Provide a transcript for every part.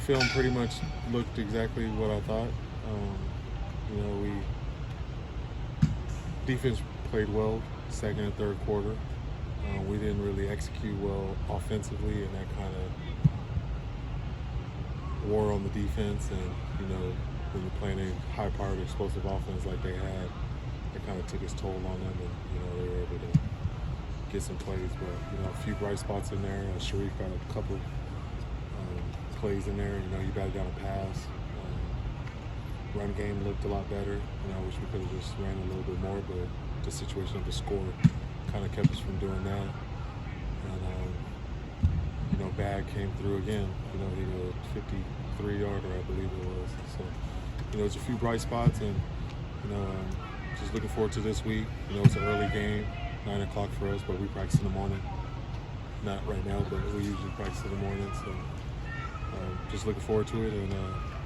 film pretty much looked exactly what I thought. Defense played well second and third quarter. We didn't really execute well offensively, and that kind of wore on the defense. And when you're playing a high-powered, explosive offense like they had, it kind of took its toll on them, and they were able to get some plays. But a few bright spots in there. Sharif got a couple plays in there. You batted down a pass. Run game looked a lot better. I wish we could have just ran a little bit more, but the situation of the score kind of kept us from doing that. And Bag came through again. He did a 53-yarder, I believe it was. So there's a few bright spots, and just looking forward to this week. It's an early game, 9 o'clock for us, but we practice in the morning. Not right now, but we usually practice in the morning. So just looking forward to it and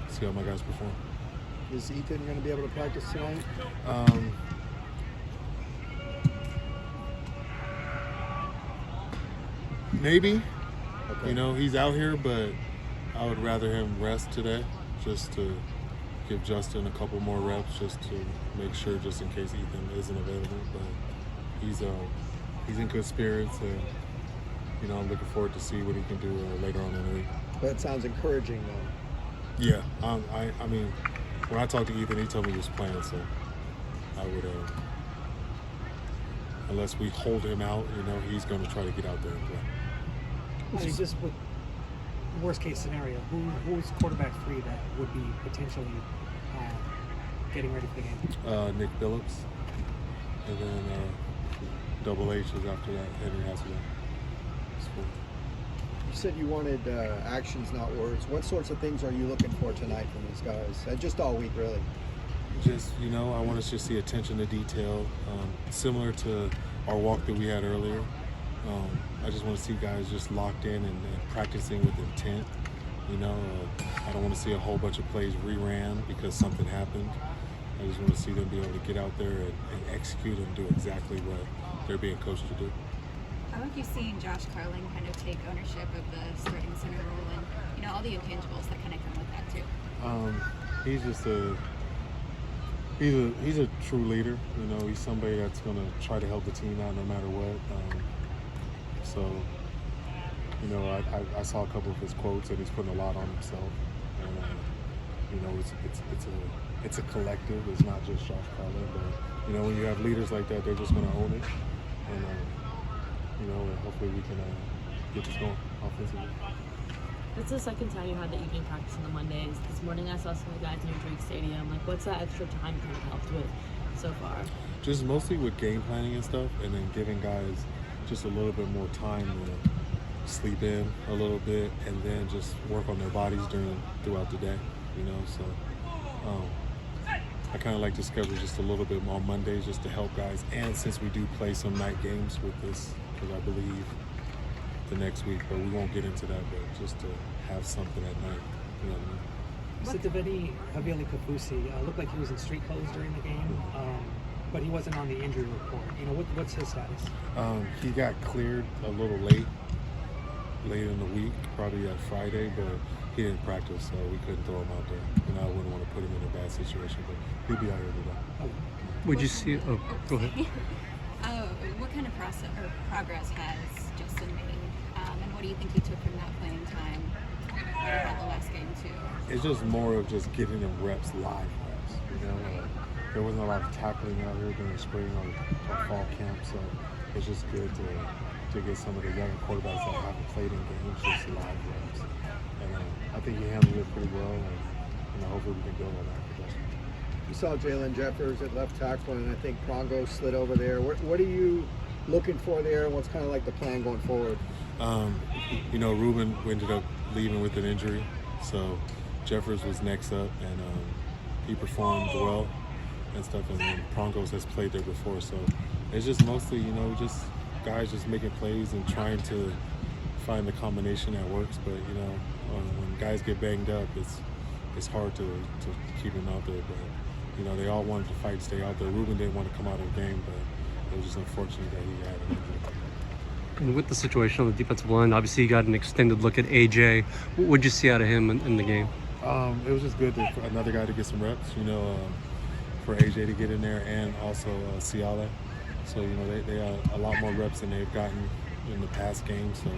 see how my guys perform. Is Ethan going to be able to practice tonight? Maybe. Okay. He's out here, but I would rather him rest today, just to give Justin a couple more reps, just to make sure, just in case Ethan isn't available. But he's in good spirits, and I'm looking forward to see what he can do later on in the week. That sounds encouraging, though. Yeah. I mean, when I talked to Ethan, he told me he was playing, so I would, unless we hold him out, he's going to try to get out there and play. I mean, just with worst case scenario, who's quarterback 3 that would be potentially getting ready for the game? Nick Phillips, and then Double H is after that. Henry Hasselbeck. You said you wanted actions, not words. What sorts of things are you looking for tonight from these guys? Just all week, really. Just, I want us to see attention to detail, similar to our walk that we had earlier. I just want to see guys just locked in and practicing with intent. I don't want to see a whole bunch of plays reran because something happened. I just want to see them be able to get out there and execute and do exactly what they're being coached to do. How have you seen Josh Carling kind of take ownership of the starting center role and all the intangibles that kind of come with that too? He's just he's a true leader. He's somebody that's going to try to help the team out no matter what. I saw a couple of his quotes, and he's putting a lot on himself. And it's a collective. It's not just Josh Carling, but when you have leaders like that, they're just going to own it. And hopefully we can get this going offensively. It's the second time you had the evening practice on the Mondays. This morning I saw some of the guys near Drake Stadium. What's that extra time kind of helped with so far? Just mostly with game planning and stuff, and then giving guys just a little bit more time to sleep in a little bit, and then just work on their bodies throughout the day. So I kind of like to schedule just a little bit more on Mondays just to help guys, and since we do play some night games with this, because I believe the next week, but we won't get into that, but just to have something at night. Sitiveni Havili Kafusi looked like he was in street clothes during the game, but he wasn't on the injury report. What's his status? He got cleared a little late in the week, probably that Friday, but he didn't practice, so we couldn't throw him out there. I wouldn't want to put him in a bad situation, but he'll be out here today. Would you see? Oh, go ahead. What kind of progress has Justin made, and what do you think he took from that playing time at the last game too? It's just more of just getting him reps, live reps. There wasn't a lot of tackling out here during spring or fall camp, so it's just good to get some of the younger quarterbacks that haven't played in games just live reps. And I think he handled it pretty well, and hopefully we can build on that for Justin. You saw Jalen Jeffers at left tackle, and I think Prongo slid over there. What are you looking for there, and what's kind of like the plan going forward? Ruben ended up leaving with an injury, so Jeffers was next up, and he performed well and stuff, and then Prongos has played there before, so it's just mostly, just guys just making plays and trying to find the combination that works, but, when guys get banged up, it's hard to keep them out there, but, they all wanted to fight to stay out there. Ruben didn't want to come out of the game, but it was just unfortunate that he had an injury. And with the situation on the defensive line, obviously you got an extended look at AJ. What did you see out of him in the game? It was just good for another guy to get some reps, for AJ to get in there, and also Ciala. So, they had a lot more reps than they've gotten in the past game. So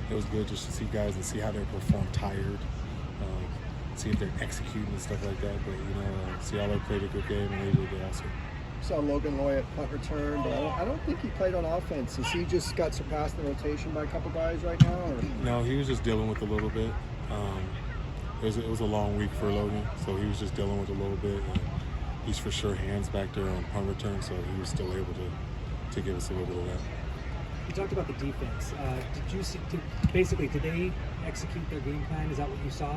it was good just to see guys and see how they perform tired, see if they're executing and stuff like that. But, Ciala played a good game, and AJ did also. Saw Logan Loy at punt return, but I don't think he played on offense. Has he just got surpassed in the rotation by a couple guys right now? Or? No, he was just dealing with a little bit. It was a long week for Logan, so he was just dealing with a little bit. And he's for sure hands back there on punt return, so he was still able to give us a little bit of that. You talked about the defense. Did you see? Did they execute their game plan? Is that what you saw?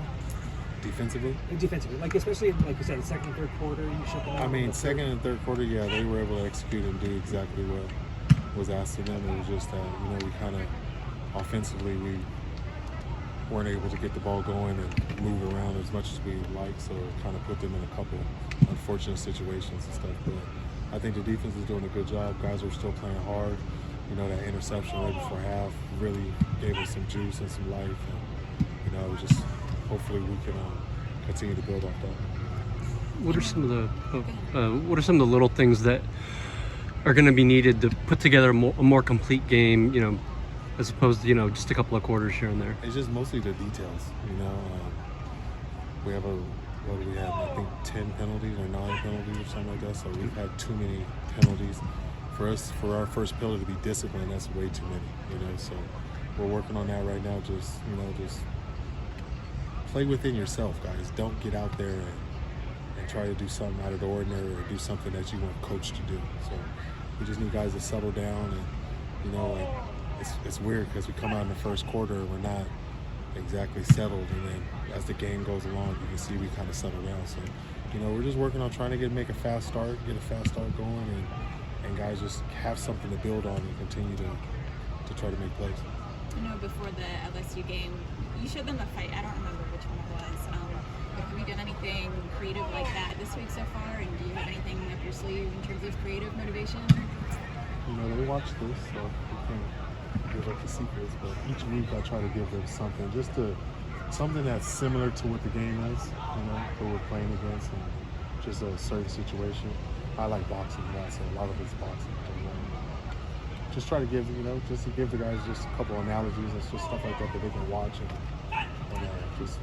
Defensively? Defensively, especially like you said, the second and third quarter, you shut them out. Second and third quarter, yeah, they were able to execute and do exactly what was asked of them. It was just that, we kind of offensively we weren't able to get the ball going and move around as much as we like, so it kind of put them in a couple unfortunate situations and stuff. But I think the defense is doing a good job. Guys are still playing hard. That interception right before half really gave us some juice and some life. And, just hopefully we can continue to build off that. What are some of the little things that are going to be needed to put together a more complete game? As opposed to just a couple of quarters here and there. It's just mostly the details. We have I think 10 penalties or 9 penalties or something like that. So we've had too many penalties. For our first pillar to be disciplined, that's way too many. So we're working on that right now. Just play within yourself, guys. Don't get out there and try to do something out of the ordinary or do something that you want coach to do. So we just need guys to settle down and it's weird because we come out in the first quarter and we're not exactly settled, and then as the game goes along, you can see we kind of settle down. So, we're just working on trying to make a fast start going, and guys just have something to build on and continue to try to make plays. Before the LSU game, you showed them the fight. I don't remember which one it was. Have you done anything creative like that this week so far? And do you have anything up your sleeve in terms of creative motivation? They watch this, so we can't give up the secrets. But each week I try to give them something, something that's similar to what the game is, who we're playing against, and just a certain situation. I like boxing, so a lot of it's boxing. Just try to give, just to give the guys just a couple analogies and just stuff like that they can watch and just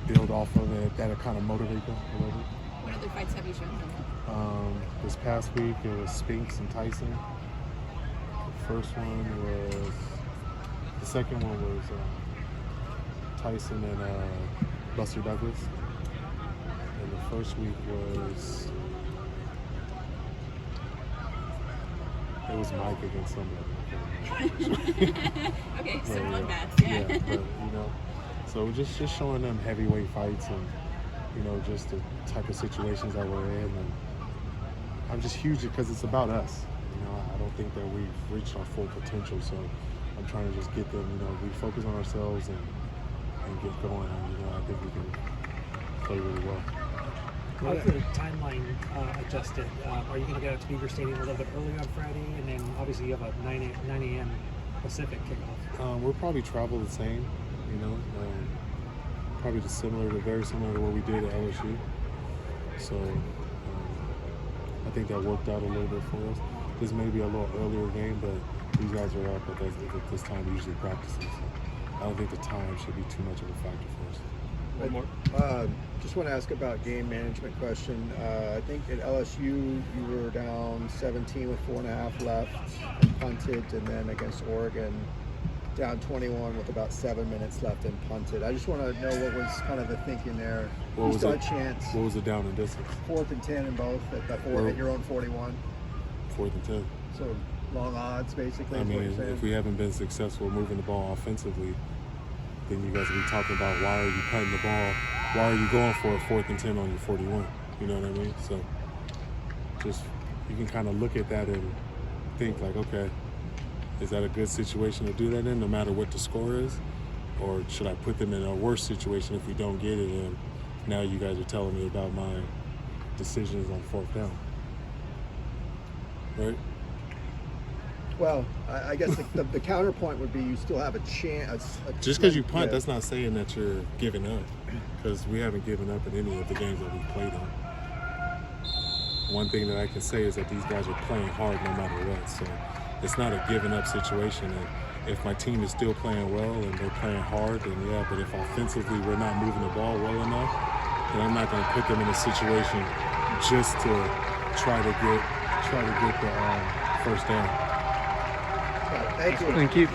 build off of it. That'll kind of motivate them a little bit. What other fights have you shown them? This past week it was Spinks and Tyson. The second one was Tyson and Buster Douglas. And the first week was Mike against somebody. Okay, so bloodbaths, yeah. But so just showing them heavyweight fights and just the type of situations that we're in, and I'm just huge because it's about us. I don't think that we've reached our full potential, so I'm trying to just get them, we focus on ourselves and get going. And, I think we can play really well. How's the timeline adjusted? Are you going to get out to Beaver Stadium a little bit early on Friday? And then obviously you have a 9 a.m. Pacific kickoff. We'll probably travel the same, probably very similar to what we did at LSU. So I think that worked out a little bit for us. This may be a little earlier game, but these guys are up at this time usually practicing. So I don't think the time should be too much of a factor for us. One more. Just want to ask about game management question. I think at LSU you were down 17 with 4.5 left and punted, and then against Oregon down 21 with about 7 minutes left and punted. I just want to know what was kind of the thinking there. What was a chance? What was the down and distance? 4th and 10 in both at your own 41. 4th and 10. So long odds, basically. If we haven't been successful moving the ball offensively, then you guys will be talking about why are you punting the ball? Why are you going for a 4th and 10 on your 41? You know what I mean? So just you can kind of look at that and think like, okay, is that a good situation to do that in, no matter what the score is? Or should I put them in a worse situation if we don't get it? And now you guys are telling me about my decisions on 4th down, right? Well, I guess the counterpoint would be you still have a chance. Just because you punt, that's not saying that you're giving up, because we haven't given up in any of the games that we've played in. One thing that I can say is that these guys are playing hard no matter what, so it's not a giving up situation. And if my team is still playing well and they're playing hard, then yeah, but if offensively we're not moving the ball well enough, then I'm not going to put them in a situation just to try to get the first down. Thank you. Thank you.